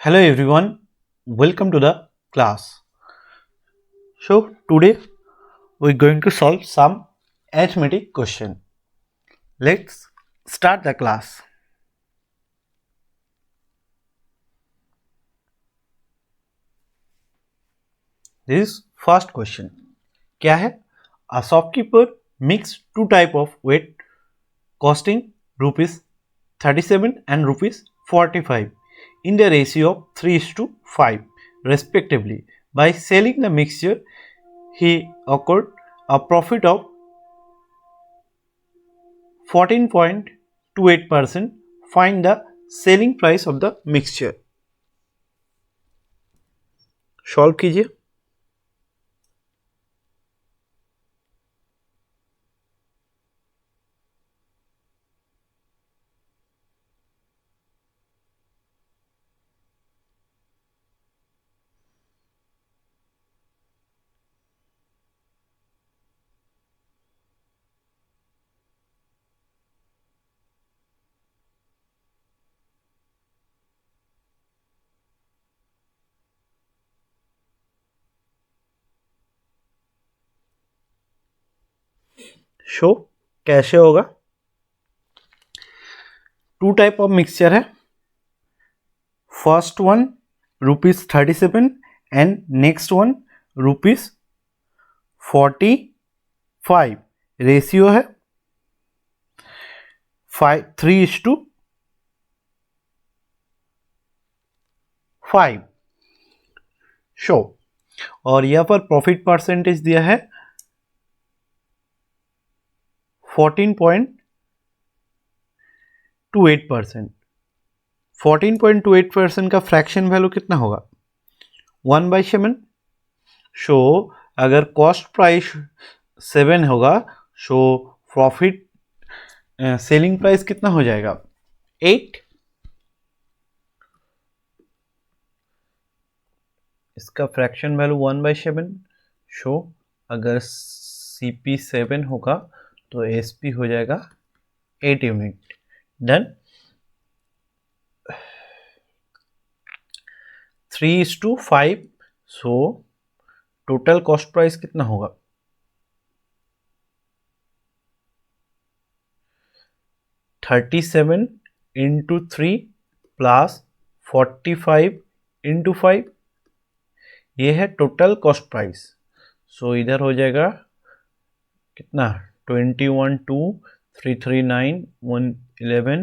Hello everyone, welcome to the class. So today we're going to solve some arithmetic question. Let's start the class. This is first question. क्या है? A shopkeeper mixed two type of weight costing rupees 37 and rupees 45 in the ratio of 3:5 respectively. By selling the mixture, he occurred a profit of 14.28%. Find the selling price of the mixture. Solve कीजिए. Show कैसे होगा? To type of mixture है. First one ₹37 and next one ₹45. Ratio है 3:5. Show. और यहाँ पर profit percentage दिया है 14.28%. 14.28% का फ्रैक्शन वैल्यू कितना होगा? 1/7. शो अगर कॉस्ट प्राइस 7 होगा सो प्रॉफिट सेलिंग प्राइस कितना हो जाएगा? 8. इसका फ्रैक्शन वैल्यू 1/7. शो अगर CP 7 होगा तो SP हो जाएगा 8 unit. Done. 3:5. So total cost price कितना होगा? 37 इंटू 3 प्लस 45 इंटू 5. ये है टोटल कॉस्ट प्राइस. सो इधर हो जाएगा कितना? 21,2,339 111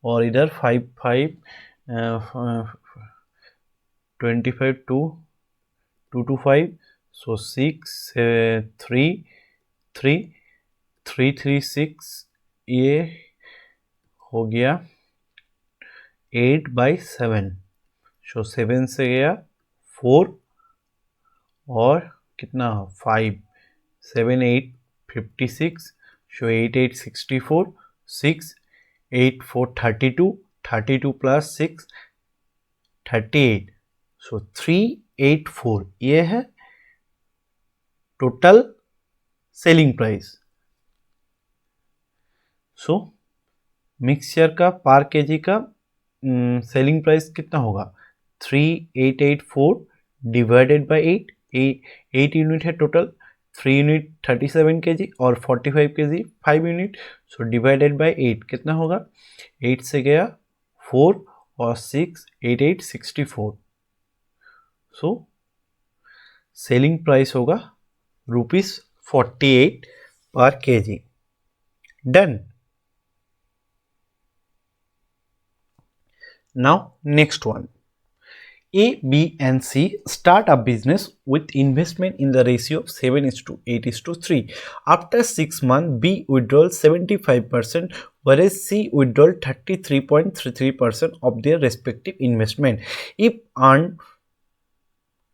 और इधर 55 25 225. सो 6 3 3 336. ये हो गया 8/7. सो 7 से गया 4 और कितना 5 7 8 56. सो 8 8 64 6 8 4 32 32 प्लस 6 38. सो 384. ये है टोटल सेलिंग प्राइस. सो मिक्सचर का पर केजी का सेलिंग प्राइस कितना होगा? 3884 डिवाइडेड बाय 8. 8 यूनिट है टोटल. 3 यूनिट 37 kg और 45 kg 5 unit. So divided by 8 कितना होगा? 8 से गया 4 और 6 8 8 64. सो सेलिंग प्राइस होगा ₹48 पर kg. Done. Now next one. A, B and C start a business with investment in the ratio of 7:8:3. After 6 months, B withdrawal 75%, whereas C withdrawal 33.33% of their respective investment. If earned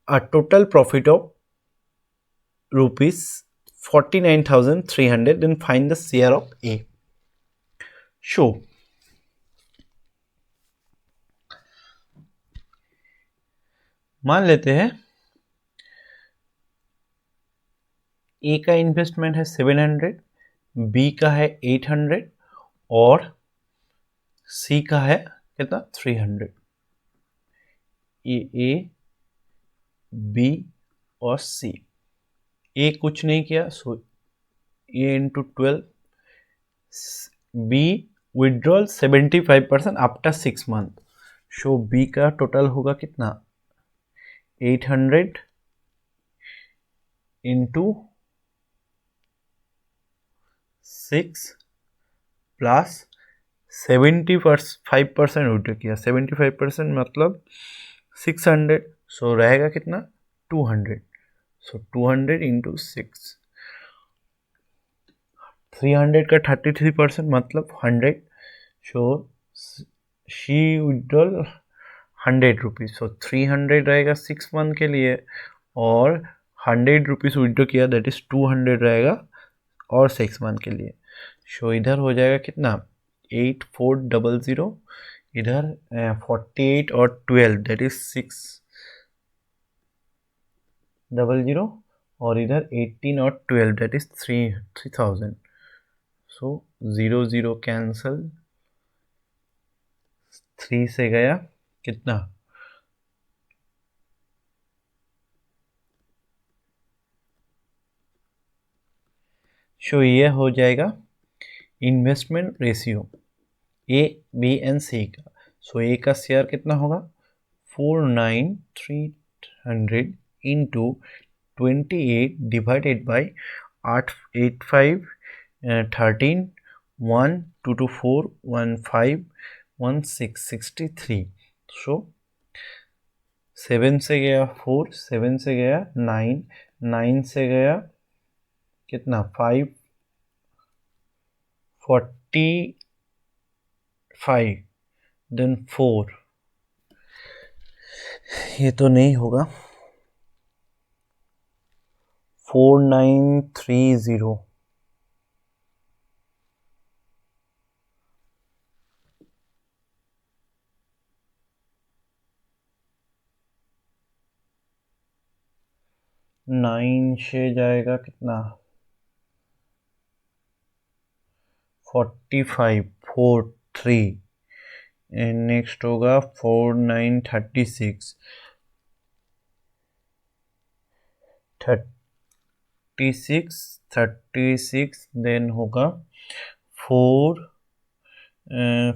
a total profit of ₹49,300, then find the share of A. Show. मान लेते हैं ए का investment है 700, B का है 800 और सी का है कितना 300. ए, बी और सी। ए कुछ नहीं किया, so A into 12, B withdrawal 75% after 6 month, so B का टोटल होगा कितना, 800 इंटू 6 प्लस 75% विड्रॉ किया, 75% मतलब 600, सो रहेगा कितना 200, सो 200 इंटू 6, 300 का 33% मतलब 100, सो शी विड्रॉल 100 रुपीज़, सो 300 रहेगा 6 मंथ के लिए, और 100 रुपीज़ विड्रॉ किया दैट इज 200 रहेगा और 6 मंथ के लिए। सो इधर हो जाएगा कितना 8400, इधर 48 और 12 दैट इज 600, और इधर 18 और 12 दैट इज 3000, सो 0 0 कैंसल, 3 से गया कितना, सो ये हो जाएगा investment ratio A B and C का। सो ए का शेयर कितना होगा 49300 इंटू 28 डिवाइडेड बाई 885 13 1 2 2 4 1 5 1 6 63, सो 7 से गया 4, 7 से गया 9, 9 से गया कितना 5 45 देन 4, ये तो नहीं होगा, 4930, नाइन से जाएगा कितना 45 43, एंड नेक्स्ट होगा 4936 36 देन होगा 4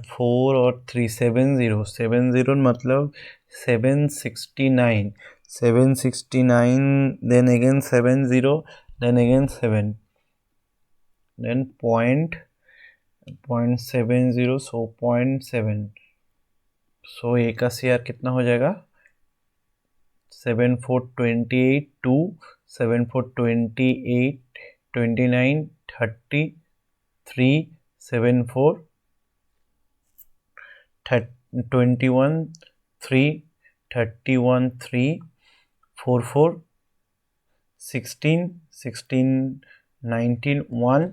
4 और 3 70 मतलब 769 then again 70 then again 7 then 0.70, so 0.7, so A का शेयर कितना हो जाएगा 7428 2 7428 29 30 3 74 21 3 31 3 44 16 16 19 1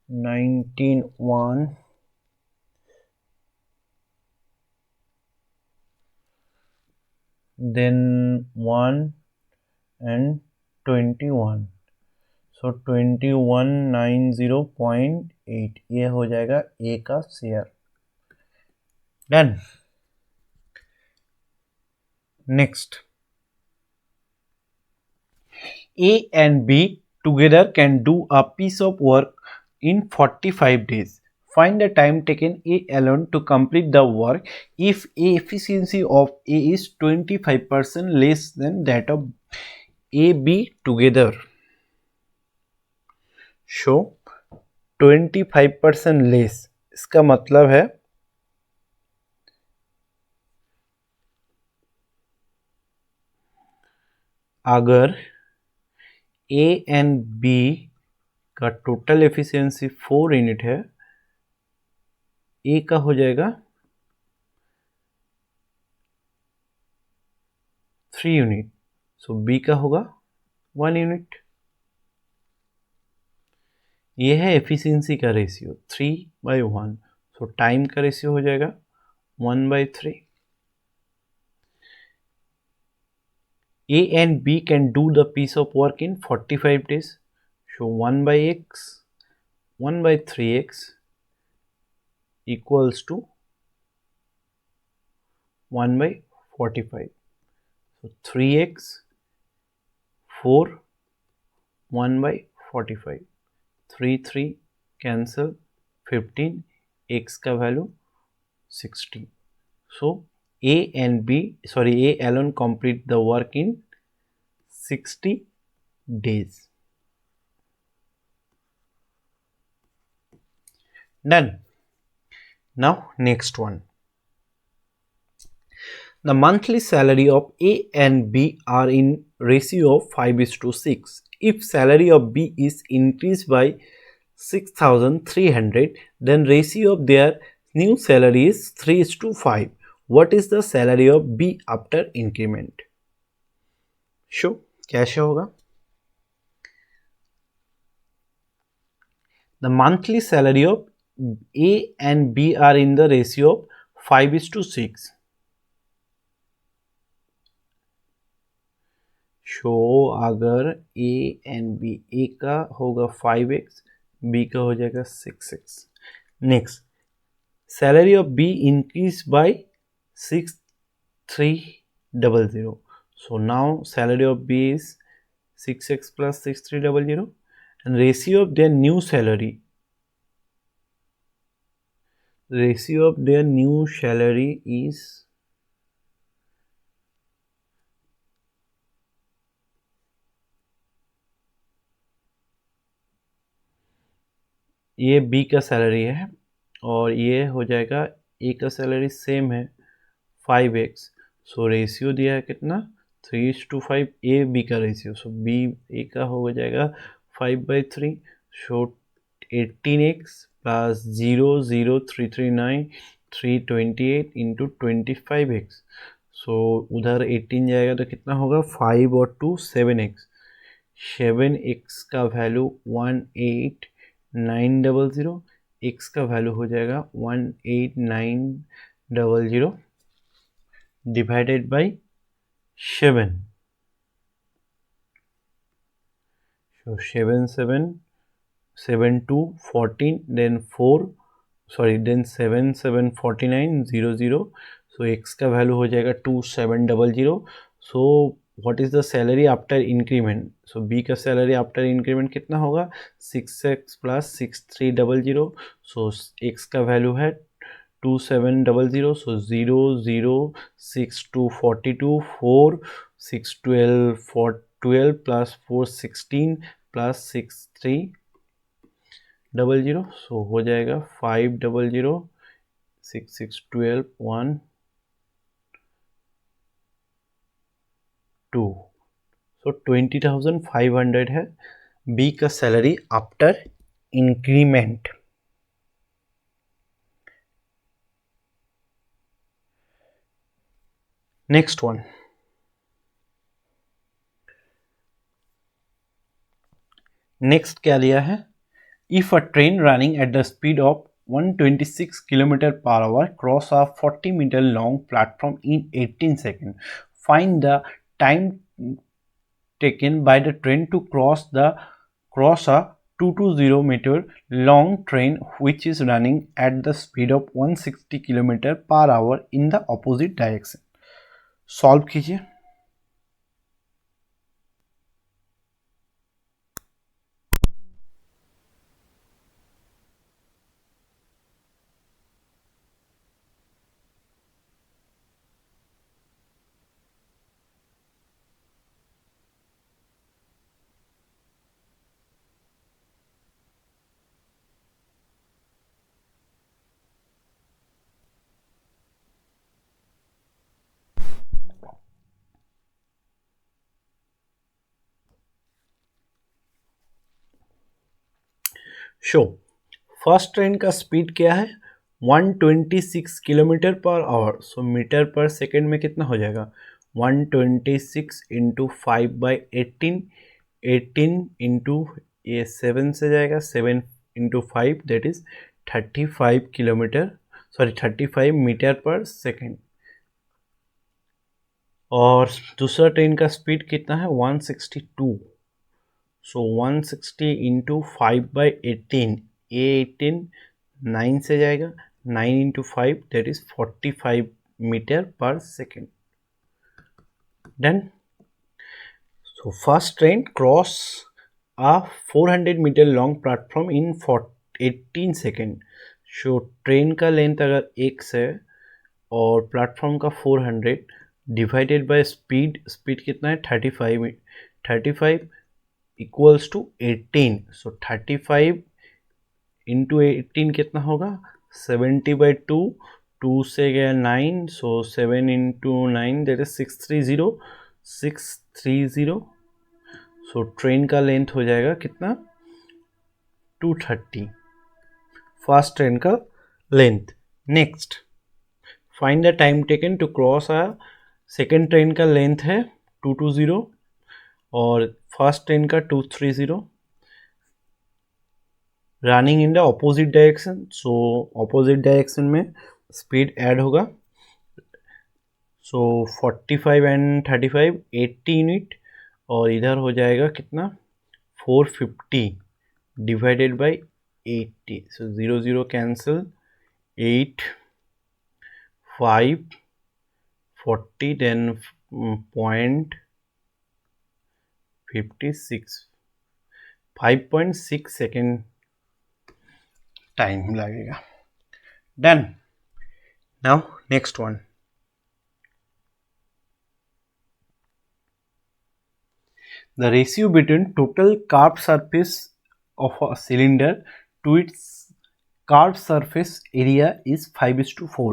19 1 then 1 and 21, सो 2190.8, ये हो जाएगा ए का share. Done. Next, A and B together can do a piece of work in 45 days. Find the time taken A alone to complete the work if A efficiency of A is 25% less than that of A, B together. So 25% less, इसका मतलब है अगर A and B का total efficiency 4 unit है, A का हो जाएगा 3 unit, सो B का होगा 1 यूनिट। ये है एफिशिएंसी का रेशियो 3/1, सो टाइम का रेशियो हो जाएगा 1/3। A and B can do the piece of work in 45 days. So 1 by x, 1 by 3x equals to 1 by 45. So 3x, 4, 1 by 45. 3 cancel, 15, x का value 60. So A alone complete the work in 60 days. Done. Now next one. The monthly salary of A and B are in ratio of 5:6. If salary of B is increased by 6,300, then ratio of their new salary is 3:5. What is the salary of B after increment? Show कैसे होगा? The monthly salary of A and B are in the ratio of 5:6. Show अगर A and B, A का होगा 5x, B का हो जाएगा 6x. Next, salary of B increase by 6300. So now salary of B is 6x plus 6300 and ratio of their new salary. Ratio of their new salary is ये B का salary है और ये हो जाएगा A का सैलरी सेम है 5x. So ratio दिया है कितना 3:5. A B का रेशियो, सो B A का हो जाएगा 5/3. सो 18x प्लस 00339 328 इंटू 25x. सो उधर 18 जाएगा तो कितना होगा 5 और 2 7x. 7x का वैल्यू 18900. x का वैल्यू हो जाएगा 18900 divided by 7. So 7 7 7 2 14, then 4 then 7 7 49 0. So x का वैल्यू हो जाएगा 2700. So what is the salary after increment? So B का salary after increment कितना होगा 6x plus 6300. So x का वैल्यू है 2700. So 0 0 6 2 42 4 6 12 4 12 plus 4 16 plus 6 300. So हो जाएगा 500 6 6 12 1 2. So 20,500 है B का salary after increment. Next one. Next क्या लिया है? If a train running at the speed of 126 kilometre per hour cross a 40 metre long platform in 18 second, find the time taken by the train to cross a 220 meter long train which is running at the speed of 160 km per hour in the opposite direction. Solve कीजिए. Show first train का speed क्या है 126 kilometre per our. So metre per second में कितना हो जाएगा 126 into 5/18. 18 into ये 7 से जाएगा 7 into 5 that is 35 kilometre 35 metre per second. और दूसरा ट्रेन का स्पीड कितना है 162. सो 160 इंटू 5/18, ये 18 9 से जाएगा, 9 into 5 that is 45 metre per second. Done. So first train cross a 400 metre long platform in 18 second. So train का लेंथ अगर x है और प्लेटफॉर्म का 400 डिवाइडेड बाय स्पीड कितना है 35 इक्वल्स टू 18. सो 35 इंटू 18 कितना होगा 70/2, 2 से गया 9, so 7 into 9 that is 630. So train का लेंथ हो जाएगा कितना 230. फर्स्ट ट्रेन का length. Next find the time taken to cross आ. सेकेंड ट्रेन का लेंथ है 220 और फर्स्ट ट्रेन का 230. Running in the opposite direction. So opposite direction में स्पीड ऐड होगा. सो 45 एंड 35 80 यूनिट और इधर हो जाएगा कितना 450 divided by 80. So 0 0 cancel, 8 5 40 then 0.56 5.6 second time लगेगा. Done. Now next one. The ratio between total curved surface of a cylinder to its curved surface area is 5:4.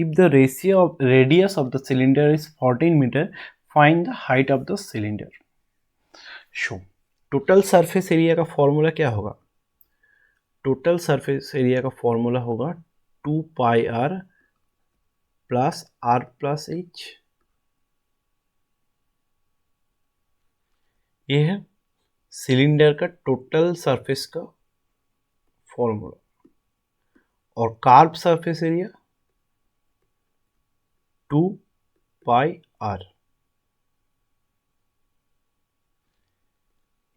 If the radius of the cylinder is 14 meter, find the height of the cylinder. Show. Total surface area का formula क्या होगा? Total surface area का formula होगा 2πr plus r plus h. ये है cylinder का total surface का formula. और कार्व सरफेस एरिया 2πr.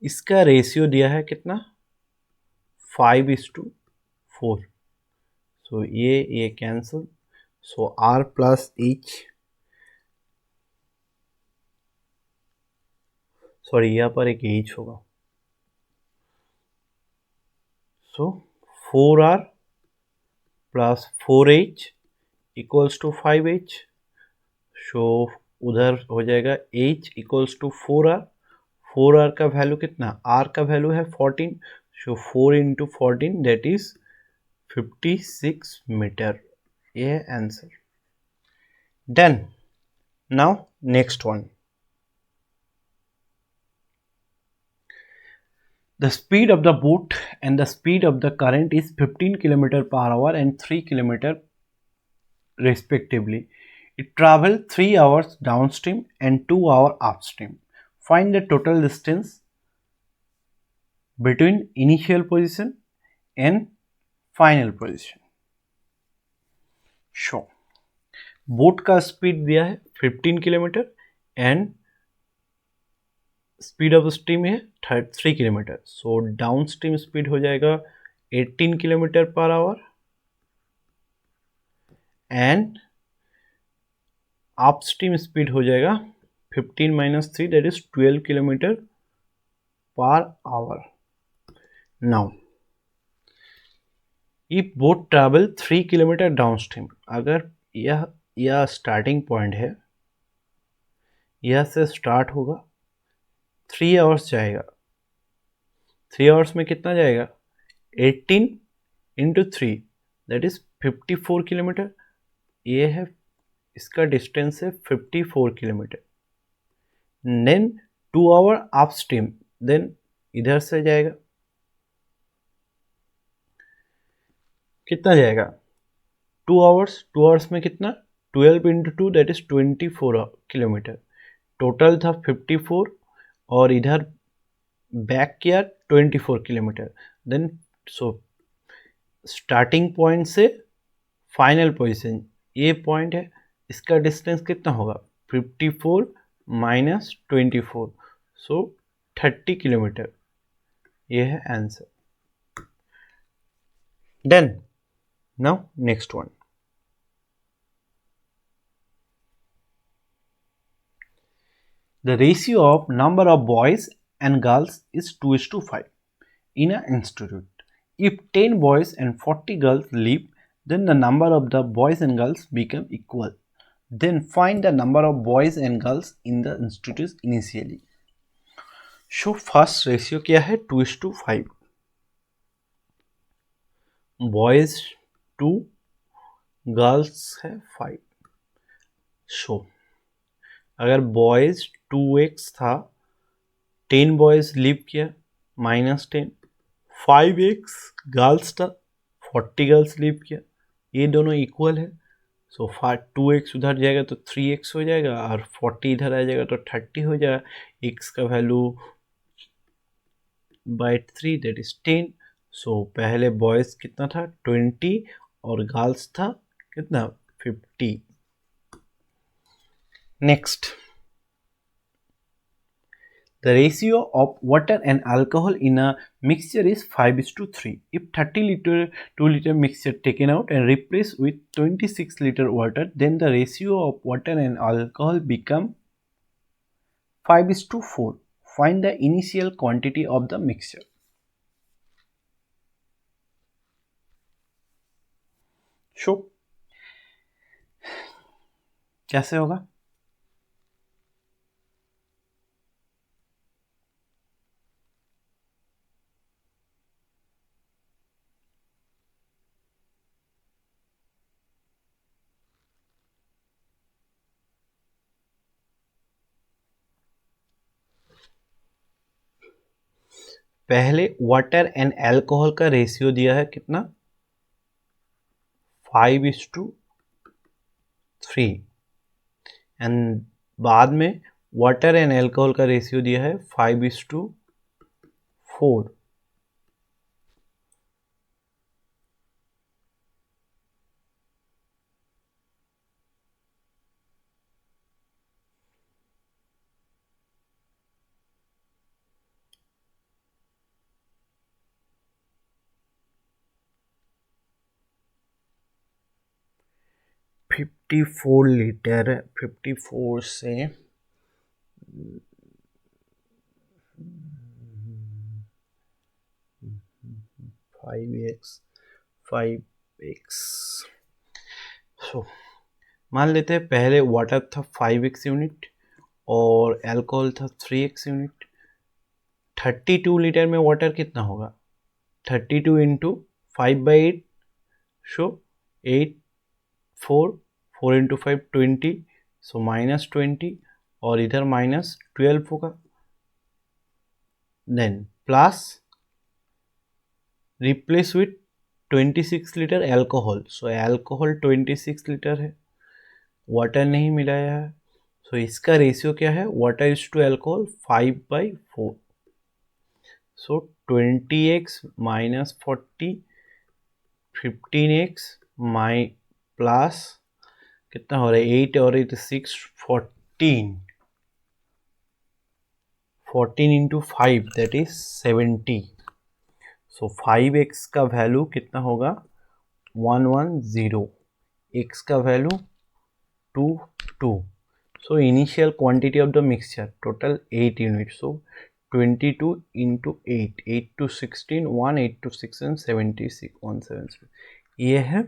इसका रेशियो दिया है कितना 5:4. सो ये cancel. So r plus h, sorry यहाँ पर एक h होगा. So 4r plus 4h equals to 5h. So उधर हो जाएगा h equals to 4r. 4r का वैल्यू कितना, r का वैल्यू है 14. सो 4 इंटू 14 दैट इज 56 मीटर. ये है answer. Done. Now next one. The speed of the boat and the speed of the current is 15 km/h and 3 km respectively. It traveled 3 hours downstream and 2 hours upstream. Find the total distance between initial position and final position. Show. Boat का speed दिया है 15 kilometre and speed of stream है 3 kilometre. So down stream speed हो जाएगा 18 km/h and up stream speed हो जाएगा 15 - 3 that is 12 km/h. Now if boat travel 3 kilometre down stream, अगर यह स्टार्टिंग पॉइंट है, यह से स्टार्ट होगा 3 आवर्स जाएगा. 3 आवर्स में कितना जाएगा 18 इंटू 3 दैट इज 54 किलोमीटर. ये है इसका डिस्टेंस है 54 kilometre. Then 2 hour upstream, then इधर से जाएगा कितना जाएगा 2 आवर्स में कितना 12 into 2 that is 24 kilometre. Total था 54 और इधर बैक किया 24 kilometre. Then so starting point से फाइनल पोजीशन ये पॉइंट है, इसका डिस्टेंस कितना होगा 54 - 24 सो 30 किलोमीटर. ये है answer. Done. Now next one. The ratio of number of boys and girls is 2:5 in an institute. If 10 boys and 40 girls leave, then the number of the boys and girls become equal. Then find the number of boys and girls in the institute initially. So first ratio क्या है 2:5. Boys 2, girls है 5. So अगर boys 2x था, 10 boys leave किया -10, 5x girls था, 40 girls leave किया, ये दोनों इक्वल है। सो 2x उधर जाएगा तो 3x हो जाएगा और 40 इधर आ जाएगा तो 30 हो जाएगा। x का वैल्यू बाई 3 दैट इज 10। सो पहले बॉयज कितना था 20 और गर्ल्स था कितना 50। Next, the ratio of water and alcohol in a mixture is 5:3. If 30 liter 2-liter mixture taken out and replaced with 26 liter water, then the ratio of water and alcohol become 5:4. Find the initial quantity of the mixture. So, कैसे होगा? पहले water and alcohol का ratio दिया है कितना 5:3 and बाद में water and alcohol का रेशियो दिया है 5:4। 54 लीटर, 54 से 5x। सो मान लेते हैं पहले वाटर था 5x यूनिट और अल्कोहल था 3x यूनिट। 32 लीटर में वाटर कितना होगा 32 इंटू 5/8, सो 8 4 इंटू 5 20, सो -20 और इधर -12 होगा। Then plus replace with 26 litre alcohol, so alcohol 26 litre है, वाटर नहीं मिलाया है, सो इसका रेशियो क्या है water is to alcohol 5/4। So 20x -40, 15x plus कितना हो रहा है 8 और 8 6 14 into 5 that is 70। So 5x का वैल्यू कितना होगा 110, x का value 2। So initial quantity of the mixture total 8 unit, so 22 into 8, 8 to 16, 1 8 to 6 and 76, 176। ये है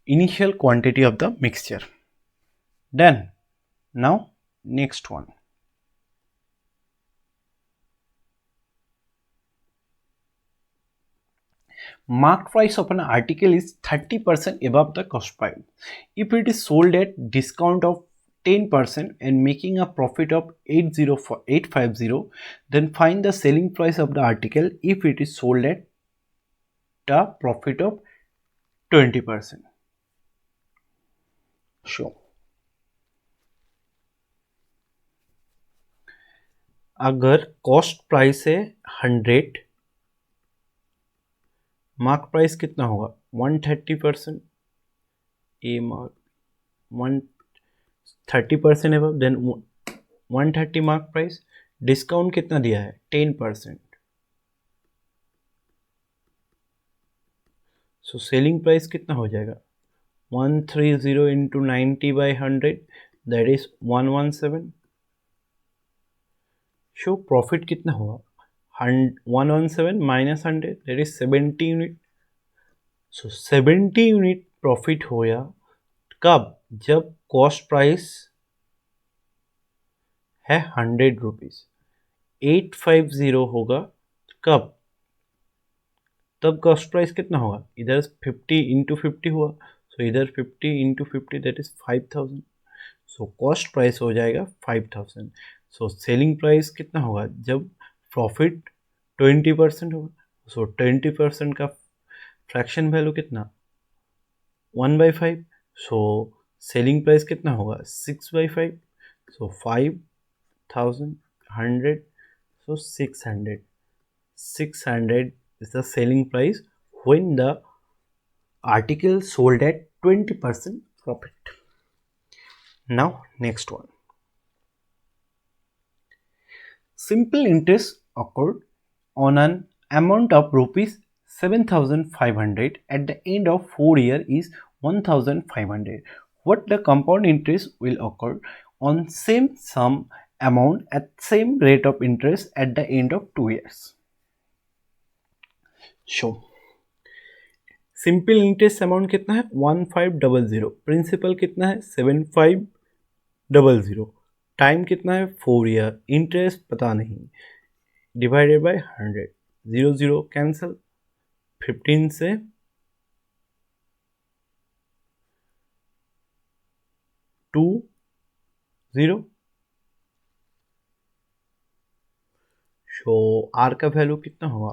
initial quantity of the mixture. Done. Now next one. Mark price of an article is 30% above the cost price. If it is sold at discount of 10% and making a profit of 850, then find the selling price of the article if it is sold at a profit of 20%. Sure. अगर cost price है 100, mark price कितना होगा 130%, ए mark 130% है, then 130 mark price, discount कितना दिया है 10%, so selling price कितना हो जाएगा 130 into 90/100 that is 117। So profit कितना हुआ 117 minus 100 that is 70 unit. So 70 unit profit होया कब जब कॉस्ट प्राइस है 100 रुपीज। 850 होगा कब तब कॉस्ट प्राइस कितना होगा इधर 50 इंटू 50 हुआ सो इधर 50 into 50 that is 5000। So cost price हो जाएगा 5000। सो सेलिंग प्राइस कितना होगा जब प्रॉफिट 20% होगा। सो 20% का फ्रैक्शन वैल्यू कितना 1/5। सो सेलिंग प्राइस कितना होगा 6/5। सो 5100 so 600 is the selling price when the article sold at 20% profit. Now next one, simple interest occurred on an amount of rupees 7500 at the end of 4 years is 1500. What the compound interest will occur on same sum amount at same rate of interest at the end of 2 years. Show simple interest amount कितना है 1500, principal कितना है 7500, time कितना है 4 year, interest पता नहीं, divided by 100, 0 0 cancel, 15 से 2 0। सो are का वैल्यू कितना होगा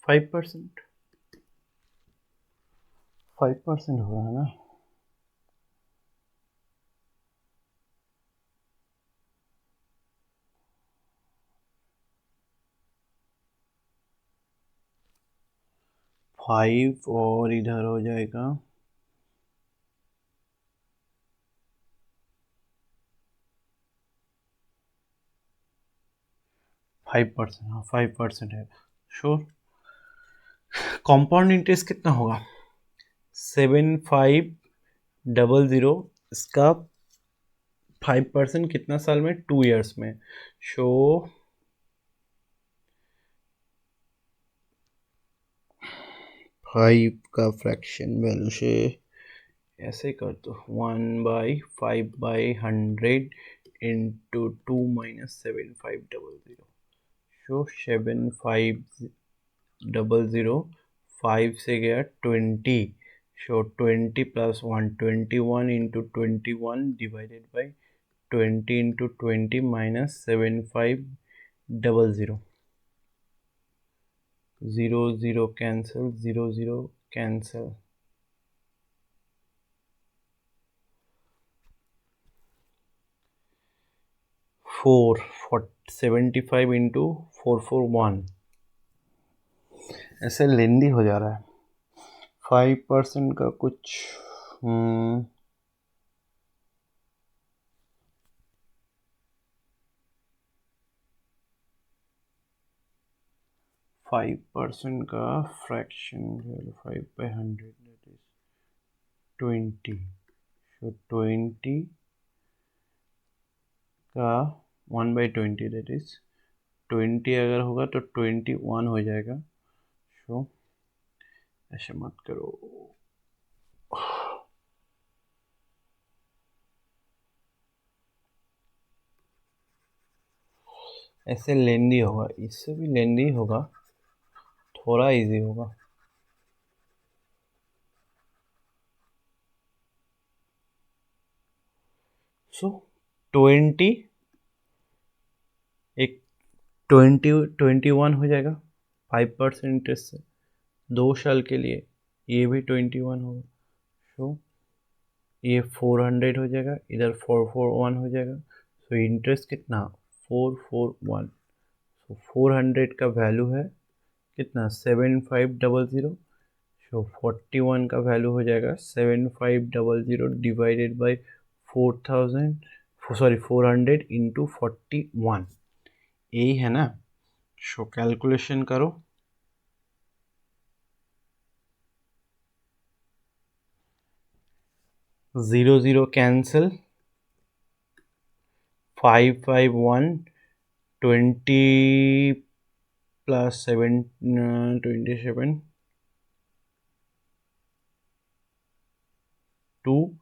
5%, 5% हो रहा है ना। फाइव और इधर हो जाएगा 5%। हाँ 5% है श्योर। कंपाउंड इंटरेस्ट कितना होगा 7500, इसका 5% कितना साल में 2 ईयर्स में। सो 5 का फ्रैक्शन वैल्यू से ऐसे कर दो 1/5/100 इंटू 2 माइनस 7500। सो 7500 5 से गया 20। सो 20 plus 1 21 into 21 divided by 20 into 20 minus 7500। 0 0 cancel, 0 0 cancel, 75 into 441। ऐसे लेंदी हो जा रहा है 5% का कुछ 5% का फ्रैक्शन 5/100 that is 20। so 20 का 1/20 that is 20 अगर होगा तो 21 हो जाएगा। सो ऐसे मत करो, ऐसे लेंदी होगा, इससे भी लेंदी होगा, थोड़ा इजी होगा। सो 20 एक 21 हो जाएगा 5% इंटरेस्ट से 2 साल के लिए, ये भी 21 होगा। सो ये 400 हो जाएगा, इधर 441 हो जाएगा। सो इंटरेस्ट कितना 441। सो 400 का वैल्यू है कितना 7500। सो 41 का वैल्यू हो जाएगा 7500 डिवाइडेड बाई 400 इंटू 41, यही है ना। सो कैलकुलेशन करो, 0 0 cancel, 5 5 1, 20 plus 7 27, 2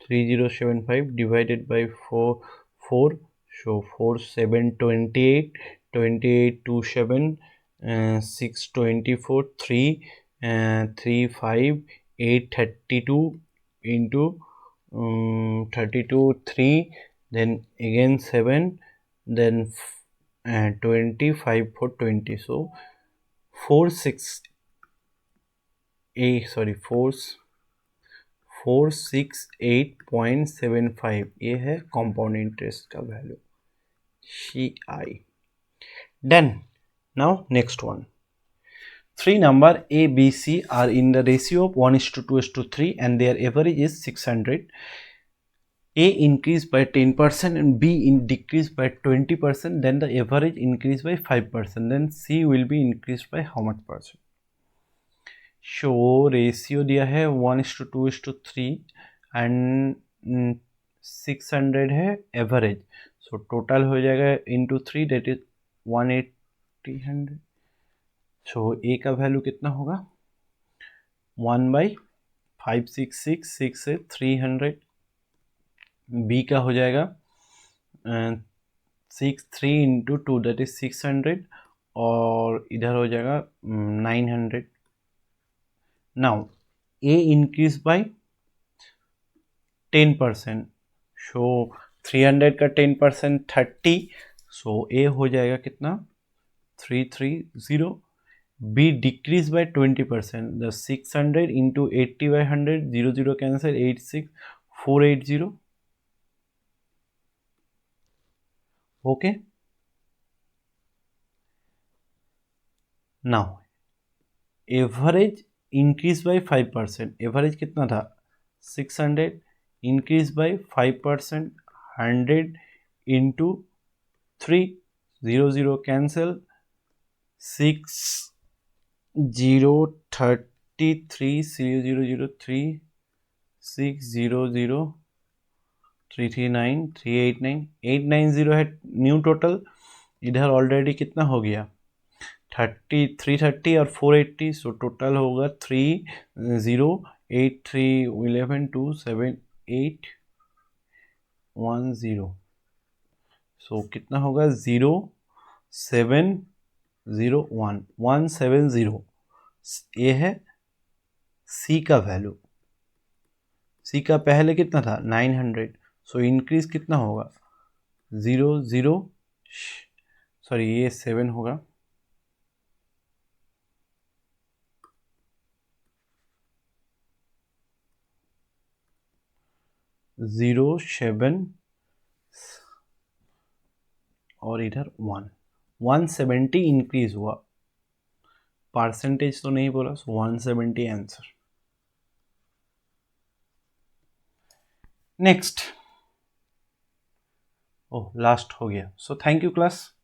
3075 divided by 4, so 4 7 28, 28 2 7, 6 24, 3 3 5 8 32 into 32 3, then again 7, then 25 for 20, so 4 6 sorry 468.75 ये है compound interest का value CI. Done. Now next one. Three number A, B, C are in the ratio of 1:2:3 and their average is 600. A increased by 10% and B decreased by 20%, then the average increased by 5%, then C will be increased by how much percent? So ratio दिया है 1:2:3 and 600 है average, so total हो जाएगा into 3 that is 180 so A का value कितना होगा 1/566 से 300, B का हो जाएगा 3 इंटू 2 दैट इज 600 और इधर हो जाएगा 900. नाउ ए इंक्रीज बाय 10%, सो 300 का 10% 30, सो ए हो जाएगा कितना 330. B decrease by 20%, the 600 into 80 by 100, 0 0 cancel, 86480. Okay. Now average increase by 5%, average कितना था 600 increase by 5%, 100 into 3, 0 0 cancel, 6 0 33 0 0 3 6 0 0 339 389 890 है न्यू टोटल. इधर ऑलरेडी कितना हो गया 330 और 480, सो टोटल होगा 308311278110, सो कितना होगा 170. ये है सी का वैल्यू. सी का पहले कितना था 900, सो इंक्रीज कितना होगा 0 0, सॉरी ये 7 होगा 0 7 और इधर 170 इंक्रीज हुआ, परसेंटेज तो नहीं बोला, सो 170 आंसर. नेक्स्ट, ओह लास्ट हो गया. So thank you class.